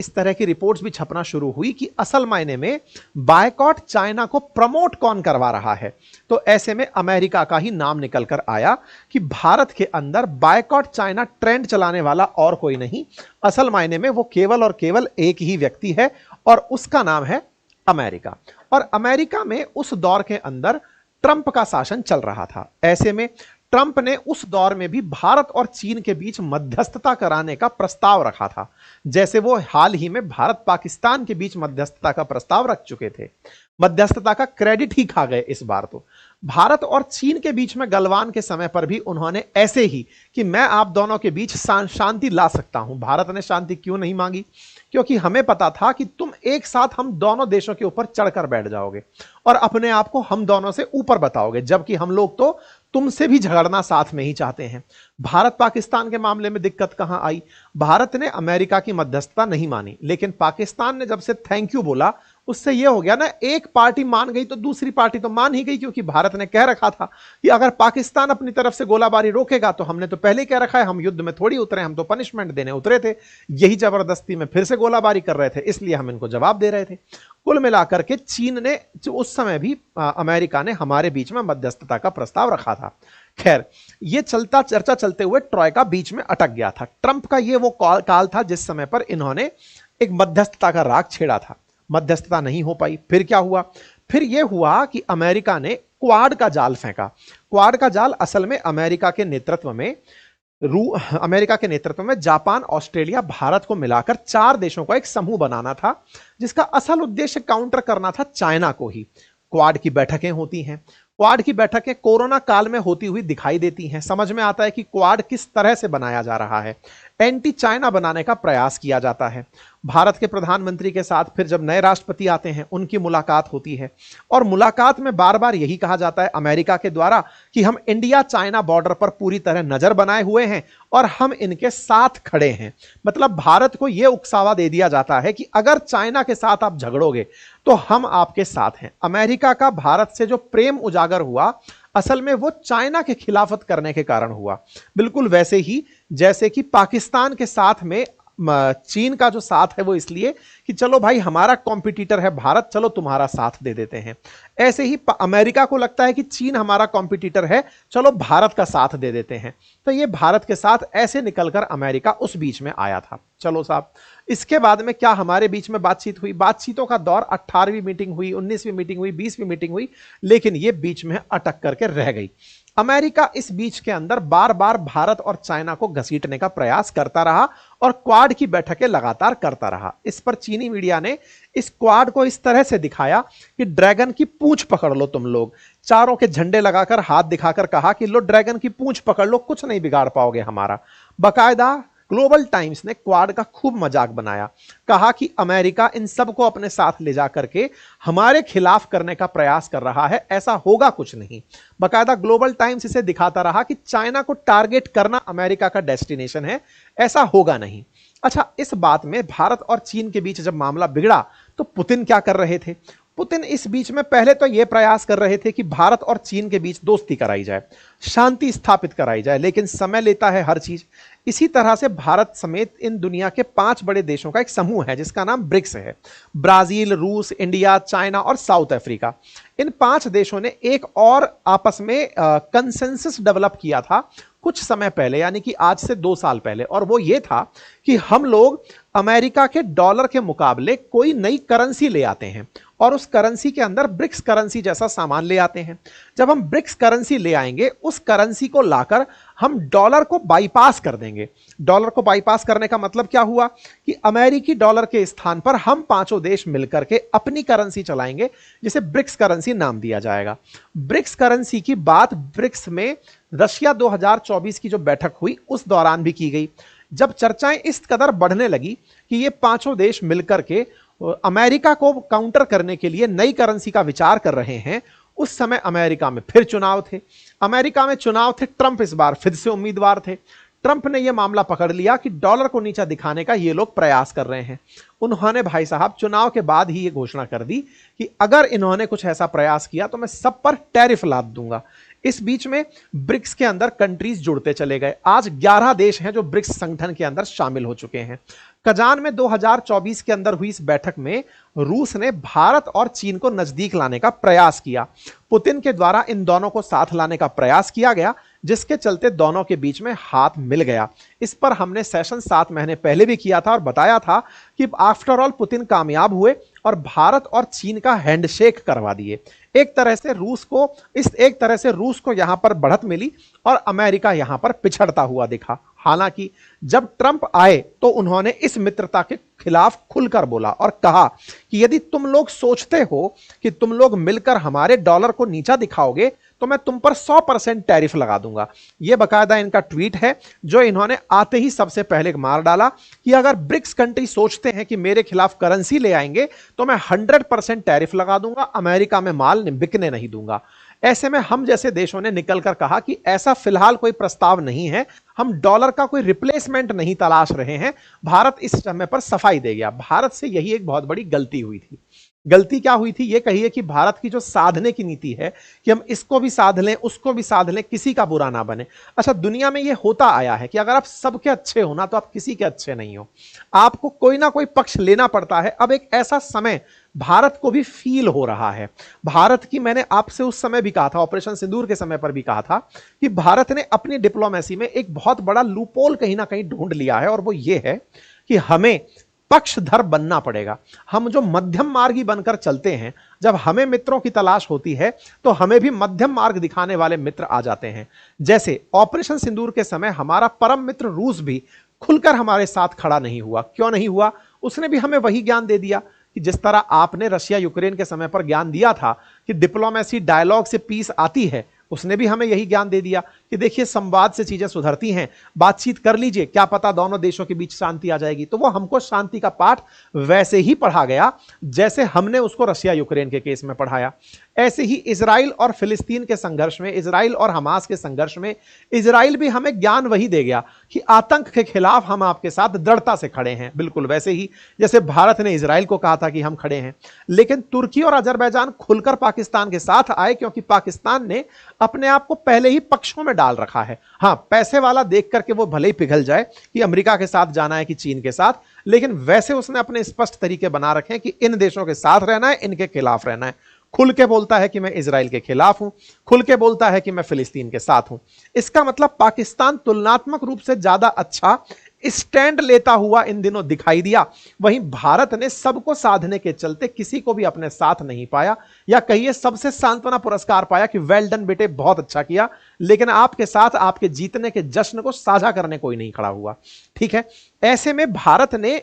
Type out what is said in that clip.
इस तरह की रिपोर्ट्स भी छपना शुरू हुई कि असल मायने में बायकॉट चाइना को प्रमोट कौन करवा रहा है। तो ऐसे में अमेरिका का ही नाम निकल कर आया कि भारत के अंदर बायकॉट चाइना ट्रेंड चलाने वाला और कोई नहीं, असल मायने में वो केवल और केवल एक ही व्यक्ति है और उसका नाम है अमेरिका। और अमेरिका में उस दौर के अंदर ट्रंप का शासन चल रहा था। ऐसे में ट्रंप ने उस दौर में भी भारत और चीन के बीच मध्यस्थता कराने का प्रस्ताव रखा था, जैसे वो हाल ही में भारत पाकिस्तान के बीच मध्यस्थता का प्रस्ताव रख चुके थे। मध्यस्थता का क्रेडिट ही खा गए इस बार। तो भारत और चीन के बीच में गलवान के समय पर भी उन्होंने ऐसे ही कि मैं आप दोनों के बीच शांति ला सकता हूं। भारत ने शांति क्यों नहीं मांगी? क्योंकि हमें पता था कि तुम एक साथ हम दोनों देशों के ऊपर चढ़कर बैठ जाओगे और अपने आप को हम दोनों से ऊपर बताओगे, जबकि हम लोग तो तुमसे भी झगड़ना साथ में ही चाहते हैं। भारत पाकिस्तान के मामले में दिक्कत कहां आई? भारत ने अमेरिका की मध्यस्थता नहीं मानी, लेकिन पाकिस्तान ने जब से थैंक यू बोला, उससे यह हो गया ना, एक पार्टी मान गई तो दूसरी पार्टी तो मान ही गई, क्योंकि भारत ने कह रखा था कि अगर पाकिस्तान अपनी तरफ से गोलाबारी रोकेगा तो हमने तो पहले ही कह रखा है, हम युद्ध में थोड़ी उतरे, हम तो पनिशमेंट देने उतरे थे, यही जबरदस्ती में फिर से गोलाबारी कर रहे थे, इसलिए हम इनको जवाब दे रहे थे। कुल मिलाकर के चीन ने उस समय भी अमेरिका ने हमारे बीच में मध्यस्थता का प्रस्ताव रखा था। खैर, ये चर्चा चलते हुए ट्रॉयका बीच में अटक गया था। ट्रंप का ये वो काल था जिस समय पर इन्होंने एक मध्यस्थता का राग छेड़ा था। मध्यस्थता नहीं हो पाई। फिर क्या हुआ? फिर यह हुआ कि अमेरिका ने क्वाड का जाल फेंका। क्वाड का जाल असल में अमेरिका के नेतृत्व में जापान, ऑस्ट्रेलिया, भारत को मिलाकर 4 देशों का एक समूह बनाना था, जिसका असल उद्देश्य काउंटर करना था चाइना को ही। क्वाड की बैठकें होती हैं। क्वाड की बैठकें कोरोना काल में होती हुई दिखाई देती हैं। समझ में आता है कि क्वाड किस तरह से बनाया जा रहा है। एंटी चाइना बनाने का प्रयास किया जाता है। भारत के प्रधानमंत्री के साथ फिर जब नए राष्ट्रपति आते हैं उनकी मुलाकात होती है, और मुलाकात में बार बार यही कहा जाता है अमेरिका के द्वारा कि हम इंडिया चाइना बॉर्डर पर पूरी तरह नजर बनाए हुए हैं और हम इनके साथ खड़े हैं। मतलब भारत को यह उकसावा दे दिया जाता है कि अगर चाइना के साथ आप झगड़ोगे तो हम आपके साथ हैं। अमेरिका का भारत से जो प्रेम उजागर हुआ, असल में वो चाइना के खिलाफत करने के कारण हुआ। बिल्कुल वैसे ही जैसे कि पाकिस्तान के साथ में चीन का जो साथ है वो इसलिए कि चलो भाई हमारा कॉम्पिटिटर है भारत, चलो तुम्हारा साथ दे देते हैं। ऐसे ही अमेरिका को लगता है कि चीन हमारा कॉम्पिटिटर है, चलो भारत का साथ दे देते हैं। तो ये भारत के साथ ऐसे निकलकर अमेरिका उस बीच में आया था। चलो साहब, इसके बाद में क्या हमारे बीच में बातचीत हुई? बातचीतों का दौर 18वीं मीटिंग हुई, 19वीं मीटिंग हुई, 20वीं मीटिंग हुई, लेकिन ये बीच में अटक करके रह गई। अमेरिका इस बीच के अंदर बार बार भारत और चाइना को घसीटने का प्रयास करता रहा और क्वाड की बैठकें लगातार करता रहा। इस पर चीनी मीडिया ने इस क्वाड को इस तरह से दिखाया कि ड्रैगन की पूंछ पकड़ लो तुम लोग। चारों के झंडे लगाकर हाथ दिखाकर कहा कि लो ड्रैगन की पूंछ पकड़ लो, कुछ नहीं बिगाड़ पाओगे हमारा। बाकायदा ग्लोबल टाइम्स ने क्वाड का खूब मजाक बनाया, कहा कि अमेरिका इन सबको अपने साथ ले जाकर के हमारे खिलाफ करने का प्रयास कर रहा है, ऐसा होगा कुछ नहीं। बाकायदा ग्लोबल टाइम्स इसे दिखाता रहा कि चाइना को टारगेट करना अमेरिका का डेस्टिनेशन है, ऐसा होगा नहीं। अच्छा, इस बात में भारत और चीन के बीच जब मामला बिगड़ा तो पुतिन क्या कर रहे थे? पुतिन इस बीच में पहले तो यह प्रयास कर रहे थे कि भारत और चीन के बीच दोस्ती कराई जाए, शांति स्थापित कराई जाए, लेकिन समय लेता है हर चीज। इसी तरह से भारत समेत इन दुनिया के 5 बड़े देशों का एक समूह है जिसका नाम ब्रिक्स है। ब्राजील, रूस, इंडिया, चाइना और साउथ अफ्रीका, इन 5 देशों ने एक और आपस में कंसेंसस डेवलप किया था कुछ समय पहले, यानी कि आज से 2 साल पहले, और वो ये था कि हम लोग अमेरिका के डॉलर के मुकाबले कोई नई करेंसी ले आते हैं और उस करेंसी के अंदर ब्रिक्स करेंसी जैसा सामान ले आते हैं। जब हम ब्रिक्स करेंसी ले आएंगे, उस करेंसी को लाकर हम डॉलर को बाईपास कर देंगे। डॉलर को बाईपास करने का मतलब क्या हुआ कि अमेरिकी डॉलर के स्थान पर हम 5 देश मिलकर के अपनी करेंसी चलाएंगे, जिसे ब्रिक्स करेंसी नाम दिया जाएगा। ब्रिक्स करेंसी की बात ब्रिक्स में रशिया 2024 की जो बैठक हुई उस दौरान भी की गई। जब चर्चाएं इस कदर बढ़ने लगी कि ये 5 देश मिलकर के अमेरिका को काउंटर करने के लिए नई करेंसी का विचार कर रहे हैं, उस समय अमेरिका में फिर चुनाव थे। ट्रंप इस बार फिर से उम्मीदवार थे। ट्रंप ने यह मामला पकड़ लिया कि डॉलर को नीचा दिखाने का ये लोग प्रयास कर रहे हैं। उन्होंने भाई साहब चुनाव के बाद ही ये घोषणा कर दी कि अगर इन्होंने कुछ ऐसा प्रयास किया तो मैं सब पर टैरिफ लाद दूंगा। इस बीच में ब्रिक्स के अंदर कंट्रीज जुड़ते चले गए। आज 11 देश हैं जो ब्रिक्स संगठन के अंदर शामिल हो चुके हैं। कजान में 2024 के अंदर हुई इस बैठक में रूस ने भारत और चीन को नजदीक लाने का प्रयास किया। पुतिन के द्वारा इन दोनों को साथ लाने का प्रयास किया गया, जिसके चलते दोनों के बीच में हाथ मिल गया। इस पर हमने सेशन 7 महीने पहले भी किया था और बताया था कि आफ्टर ऑल पुतिन कामयाब हुए और भारत और चीन का हैंडशेक करवा दिए। एक तरह से रूस को यहां पर बढ़त मिली और अमेरिका यहां पर पिछड़ता हुआ दिखा। हालांकि जब ट्रंप आए तो उन्होंने इस मित्रता के खिलाफ खुलकर बोला और कहा कि यदि तुम लोग सोचते हो कि तुम लोग मिलकर हमारे डॉलर को नीचा दिखाओगे तो मैं तुम पर 100% टैरिफ लगा दूंगा। यह बकायदा इनका ट्वीट है जो इन्होंने आते ही सबसे पहले मार डाला कि अगर ब्रिक्स कंट्री सोचते हैं कि मेरे खिलाफ करेंसी ले आएंगे तो मैं 100% टैरिफ लगा दूंगा, अमेरिका में माल बिकने नहीं दूंगा। ऐसे में हम जैसे देशों ने निकलकर कहा कि ऐसा फिलहाल कोई प्रस्ताव नहीं है, हम डॉलर का कोई रिप्लेसमेंट नहीं तलाश रहे हैं। भारत इस समय पर सफाई दे गया। भारत से यही एक बहुत बड़ी गलती हुई थी। गलती क्या हुई थी? ये कहिए कि भारत की जो साधने की नीति है कि हम इसको भी साध लें, उसको भी साध लें, किसी का बुरा ना बने। अच्छा, दुनिया में ये होता आया है कि अगर आप सबके अच्छे हो ना तो आप किसी के अच्छे नहीं हो, आपको कोई ना कोई पक्ष लेना पड़ता है। अब एक ऐसा समय भारत को भी फील हो रहा है। भारत की, मैंने आपसे उस समय भी कहा था, ऑपरेशन सिंदूर के समय पर भी कहा था कि भारत ने अपनी डिप्लोमेसी में एक बहुत बड़ा लूपोल कहीं ना कहीं ढूंढ लिया है और वो ये है कि हमें पक्षधर बनना पड़ेगा। हम जो मध्यम मार्गी बनकर चलते हैं, जब हमें मित्रों की तलाश होती है तो हमें भी मध्यम मार्ग दिखाने वाले मित्र आ जाते हैं। जैसे ऑपरेशन सिंदूर के समय हमारा परम मित्र रूस भी खुलकर हमारे साथ खड़ा नहीं हुआ। क्यों नहीं हुआ? उसने भी हमें वही ज्ञान दे दिया कि जिस तरह आपने रशिया यूक्रेन के समय पर ज्ञान दिया था कि डिप्लोमेसी डायलॉग से पीस आती है, उसने भी हमें यही ज्ञान दे दिया कि देखिए संवाद से चीजें सुधरती हैं, बातचीत कर लीजिए, क्या पता दोनों देशों के बीच शांति आ जाएगी। तो वो हमको शांति का पाठ वैसे ही पढ़ा गया जैसे हमने उसको रशिया यूक्रेन के केस में पढ़ाया। ऐसे ही इजराइल और फिलिस्तीन के संघर्ष में, इजराइल और हमास के संघर्ष में इजराइल भी हमें ज्ञान वही दे गया कि आतंक के खिलाफ हम आपके साथ दृढ़ता से खड़े हैं, बिल्कुल वैसे ही जैसे भारत ने इजराइल को कहा था कि हम खड़े हैं। लेकिन तुर्की और अजरबैजान खुलकर पाकिस्तान के साथ आए क्योंकि पाकिस्तान ने अपने आप को पहले ही पक्षों में डाल रखा है। हां, पैसे वाला देख करके वो भले ही पिघल जाए कि अमेरिका के साथ जाना है कि चीन के साथ, लेकिन वैसे उसने अपने स्पष्ट तरीके बना रखे हैं कि इन देशों के साथ रहना है, इनके खिलाफ रहना है। खुल के बोलता है कि मैं इजराइल के खिलाफ हूं, खुल के बोलता है कि मैं फिलिस्तीन के साथ हूं। इसका मतलब पाकिस्तान तुलनात्मक रूप से ज्यादा अच्छा स्टैंड लेता हुआ इन दिनों दिखाई दिया। वहीं भारत ने सबको साधने के चलते किसी को भी अपने साथ नहीं पाया, या कहिए सबसे सांत्वना पुरस्कार पाया कि वेल डन बेटे, बहुत अच्छा किया, लेकिन आपके साथ आपके जीतने के जश्न को साझा करने कोई नहीं खड़ा हुआ। ठीक है, ऐसे में भारत ने